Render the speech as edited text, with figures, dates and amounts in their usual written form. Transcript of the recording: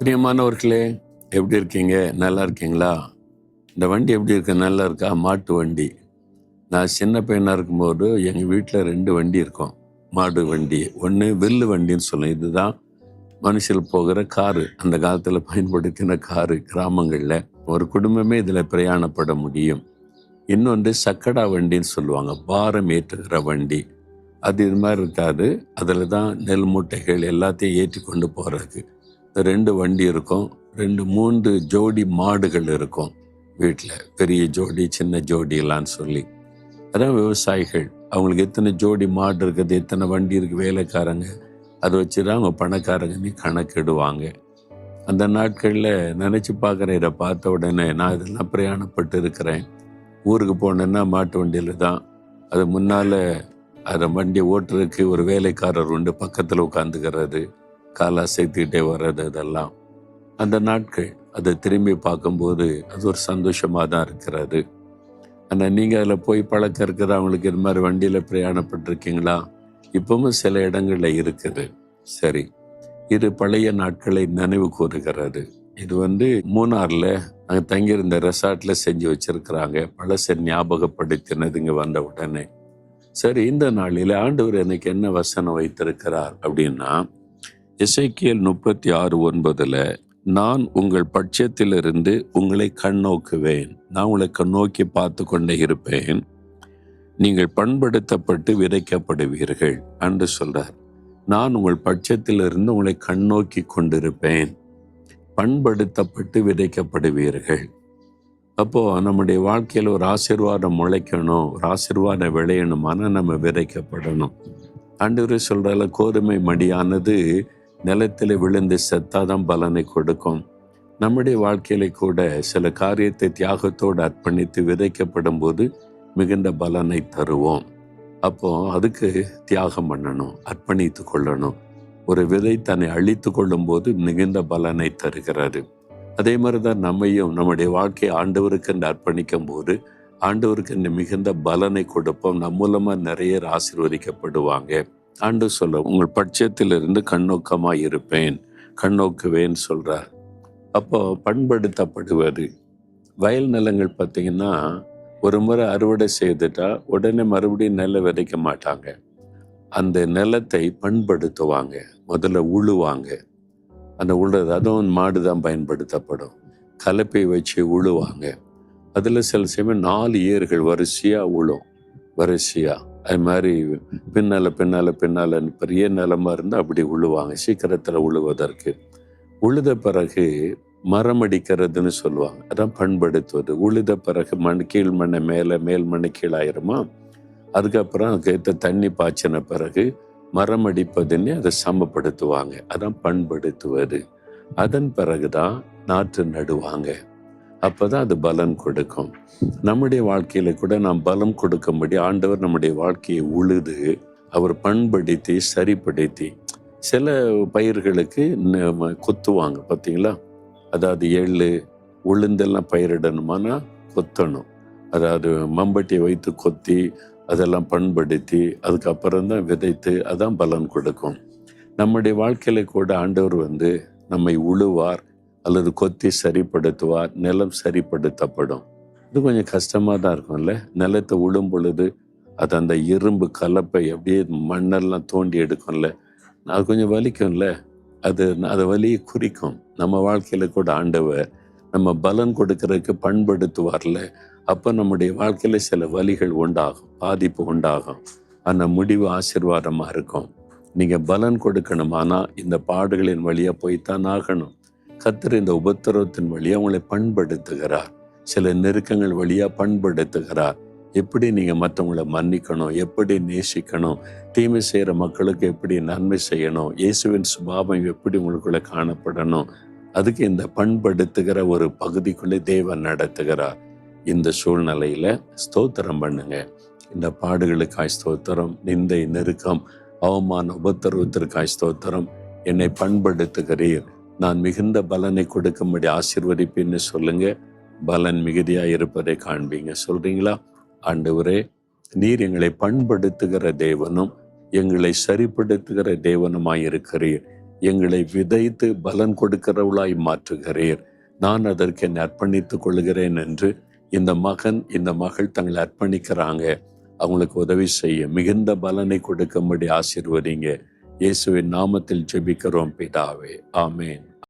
பிரியமானவர்களே, எப்படி இருக்கீங்க? நல்லா இருக்கீங்களா? இந்த வண்டி எப்படி இருக்கு? நல்லா இருக்கா? மாட்டு வண்டி. நான் சின்ன பையனா இருக்கும்போது எங்கள் வீட்டில் 2 வண்டி இருக்கும். மாடு வண்டி. ஒன்று வில்லு வண்டின்னு சொல்லுவோம். இதுதான் மனுஷர்கள் போகிற காரு. அந்த காலத்தில் பயன்படுத்தின காரு கிராமங்களில். ஒரு குடும்பமே இதில் பிரயாணப்பட முடியும். இன்னொன்று சக்கடா வண்டின்னு சொல்லுவாங்க. பாரம் ஏற்றுகிற வண்டி. அது இது மாதிரி இருக்காது. அதில் தான் நெல் மூட்டைகள் எல்லாத்தையும் ஏற்றி கொண்டு போகிறதுக்கு 2 வண்டி இருக்கும். 2, 3 ஜோடி மாடுகள் இருக்கும் வீட்டில். பெரிய ஜோடி, சின்ன ஜோடிலான்னு சொல்லி. அதான் விவசாயிகள். அவங்களுக்கு எத்தனை ஜோடி மாடு இருக்குது, எத்தனை வண்டி இருக்குது, வேலைக்காரங்க, அதை வச்சு தான் அவங்க பணக்காரங்கன்னு கணக்கிடுவாங்க. அந்த நாட்களில் நினச்சி பார்க்குறேன். இதை பார்த்த உடனே நான் இதெல்லாம் பிரயாணப்பட்டு இருக்கிறேன். ஊருக்கு போனேன்னா மாட்டு வண்டியில் தான். அது முன்னால் அதை வண்டி ஓட்டுறதுக்கு ஒரு வேலைக்காரர் உண்டு, பக்கத்தில் உட்காந்துக்கிறது, காலை அசைத்துக்கிட்டே வர்றது. அதெல்லாம் அந்த நாட்கள். அதை திரும்பி பார்க்கும்போது அது ஒரு சந்தோஷமாக தான் இருக்கிறது. ஆனால் நீங்கள் அதில் போய் பழக்கம் இருக்குது. அவங்களுக்கு இது மாதிரி வண்டியில் பிரயாணப்பட்டிருக்கீங்களா? இப்பவும் சில இடங்களில் இருக்குது. சரி, இது பழைய நாட்களை நினைவு கூறுகிறது. இது மூணாரில் அங்கே தங்கியிருந்த ரெசார்ட்டில் செஞ்சு வச்சுருக்கிறாங்க. பழசை ஞாபகப்படுத்தினது இங்கே வந்த உடனே. சரி, இந்த நாளில் ஆண்டவர் எனக்கு என்ன வசனம் வைத்திருக்கிறார் அப்படின்னா, எசேக்கியேல் 36:9, நான் உங்கள் பட்சத்திலிருந்து உங்களை கண்ணோக்குவேன். நான் உங்களை கண்ணோக்கி பார்த்து கொண்டே இருப்பேன். நீங்கள் பண்படுத்தப்பட்டு விதைக்கப்படுவீர்கள் என்று சொல்றார். நான் உங்கள் பட்சத்திலிருந்து உங்களை கண்ணோக்கி கொண்டிருப்பேன். பண்படுத்தப்பட்டு விதைக்கப்படுவீர்கள். அப்போ நம்முடைய வாழ்க்கையில் ஒரு ஆசீர்வாதம் முளைக்கணும், ஒரு ஆசீர்வாதம் விளையணுமானா நம்ம விதைக்கப்படணும். ஆண்டவரே சொல்றால, கோதுமை மடியானது நிலத்தில் விழுந்து செத்தாதான் பலனை கொடுக்கும். நம்முடைய வாழ்க்கையில கூட சில காரியத்தை தியாகத்தோடு அர்ப்பணித்து விதைக்கப்படும் போது மிகுந்த பலனை தருவோம். அப்போ அதுக்கு தியாகம் பண்ணணும், அர்ப்பணித்து கொள்ளணும். ஒரு விதை தன்னை அழித்து கொள்ளும் போது மிகுந்த பலனை தருகிறது. அதே மாதிரிதான் நம்மையும் நம்முடைய வாழ்க்கையை ஆண்டவருக்கு என்று அர்ப்பணிக்கும் போது ஆண்டவருக்கு என்று மிகுந்த பலனை கொடுப்போம். நம் மூலமா நிறைய ஆசீர்வதிக்கப்படுவாங்க. ஆண்டு சொல்ல, உங்கள் பட்சத்திலிருந்து கண்ணோக்கமாய் இருப்பேன், கண்ணோக்குவேன் சொல்றார். அப்போ பண்படுத்தப்படுவது. வயல் நிலங்கள் பார்த்தீங்கன்னா, ஒரு முறை அறுவடை செய்துட்டா உடனே மறுபடியும் நெல்லை விதைக்க மாட்டாங்க. அந்த நிலத்தை பண்படுத்துவாங்க. முதல்ல உழுவாங்க. அந்த உழுறது அதுவும் மாடு தான் பயன்படுத்தப்படும். கலப்பை வச்சு உழுவாங்க. அதில் சில சமயம் 4 ஏர்கள் வரிசையாக உழும். வரிசையாக அது மாதிரி பின்னால் பெரிய நிலமாக இருந்தால் அப்படி உழுவாங்க, சீக்கிரத்தில் உழுவதற்கு. உழுத பிறகு மரம் அடிக்கிறதுன்னு சொல்லுவாங்க. அதான் பண்படுத்துவது. உழுத பிறகு கீழ் மண்ணை மேலே, மேல் மண்ணை கீழாயிருமா. அதுக்கப்புறம் அதுக்கு தண்ணி பாய்ச்சின பிறகு மரம் அடிப்பதுன்னு அதை சமப்படுத்துவாங்க. அதான் பண்படுத்துவது. அதன் பிறகுதான் நாற்று நடுவாங்க. அப்போதான் அது பலன் கொடுக்கும். நம்முடைய வாழ்க்கையில கூட நாம் பலம் கொடுக்கும்படி ஆண்டவர் நம்முடைய வாழ்க்கையை உழுது அவர் பண்படுத்தி சரிப்படுத்தி சில பயிர்களுக்கு கொத்துவாங்க. பார்த்தீங்களா? அதாவது எள்ளு உளுந்தெல்லாம் பயிரிடணுமானா கொத்தணும். அதாவது மம்பட்டியை வைத்து கொத்தி அதெல்லாம் பண்படுத்தி அதுக்கப்புறம் தான் விதைத்து அதான் பலன் கொடுக்கும். நம்முடைய வாழ்க்கையில கூட ஆண்டவர் நம்மை உழுவார் அல்லது கொத்தி சரிப்படுத்துவார். நிலம் சரிப்படுத்தப்படும். இது கொஞ்சம் கஷ்டமாக தான் இருக்கும்ல. நிலத்தை உழும் பொழுது அது அந்த இரும்பு கலப்பை அப்படியே மண்ணெல்லாம் தோண்டி எடுக்கும்ல, அது கொஞ்சம் வலிக்கும்ல. அதை வலியை குறிக்கும். நம்ம வாழ்க்கையில கூட ஆண்டவர் நம்ம பலன் கொடுக்கறதுக்கு பண்படுத்துவார்ல. அப்போ நம்முடைய வாழ்க்கையில சில வலிகள் உண்டாகும், பாதிப்பு உண்டாகும். அந்த முடிவு ஆசீர்வாதமாக இருக்கும். நீங்கள் பலன் கொடுக்கணுமானா இந்த பாடுகளின் வழியாக போய்த்தான் ஆகணும். கர்த்தர் இந்த உபத்திரவத்தின் வழியாக உங்களை பண்படுத்துகிறார். சில நெருக்கங்கள் வழியாக பண்படுத்துகிறார். எப்படி நீங்கள் மற்றவங்களை மன்னிக்கணும், எப்படி நேசிக்கணும், தீமை செய்கிற மக்களுக்கு எப்படி நன்மை செய்யணும், இயேசுவின் சுபாவம் எப்படி உங்களுக்குள்ள காணப்படணும், அதுக்கு இந்த பண்படுத்துகிற ஒரு பகுதிக்குள்ளே தேவன் நடத்துகிறார். இந்த சூழ்நிலையில ஸ்தோத்திரம் பண்ணுங்க. இந்த பாடுகளுக்காய் ஸ்தோத்திரம், நிந்தை, நெருக்கம், அவமான உபத்திரவத்திற்காய் ஸ்தோத்திரம். என்னை பண்படுத்துகிறீர், நான் மிகுந்த பலனை கொடுக்கும்படி ஆசீர்வதிப்பேன்னு சொல்லுங்க. பலன் மிகுதியா இருப்பதை காண்பீங்க. சொல்றீங்களா? ஆண்டவரே, நீர் எங்களை பண்படுத்துகிற தேவனும் எங்களை சரிப்படுத்துகிற தேவனுமாய் இருக்கிறீர். எங்களை விதைத்து பலன் கொடுக்கிறவளாய் மாற்றுகிறீர். நான் அதற்கு என்னை அர்ப்பணித்துக் கொள்கிறேன் என்று இந்த மகன் இந்த மகள் தங்களை அர்ப்பணிக்கிறாங்க. அவங்களுக்கு உதவி செய்ய மிகுந்த பலனை கொடுக்கும்படி ஆசீர்வதிங்க. இயேசுவின் நாமத்தில் ஜெபிக்கிறோம் பிதாவே, ஆமேன்.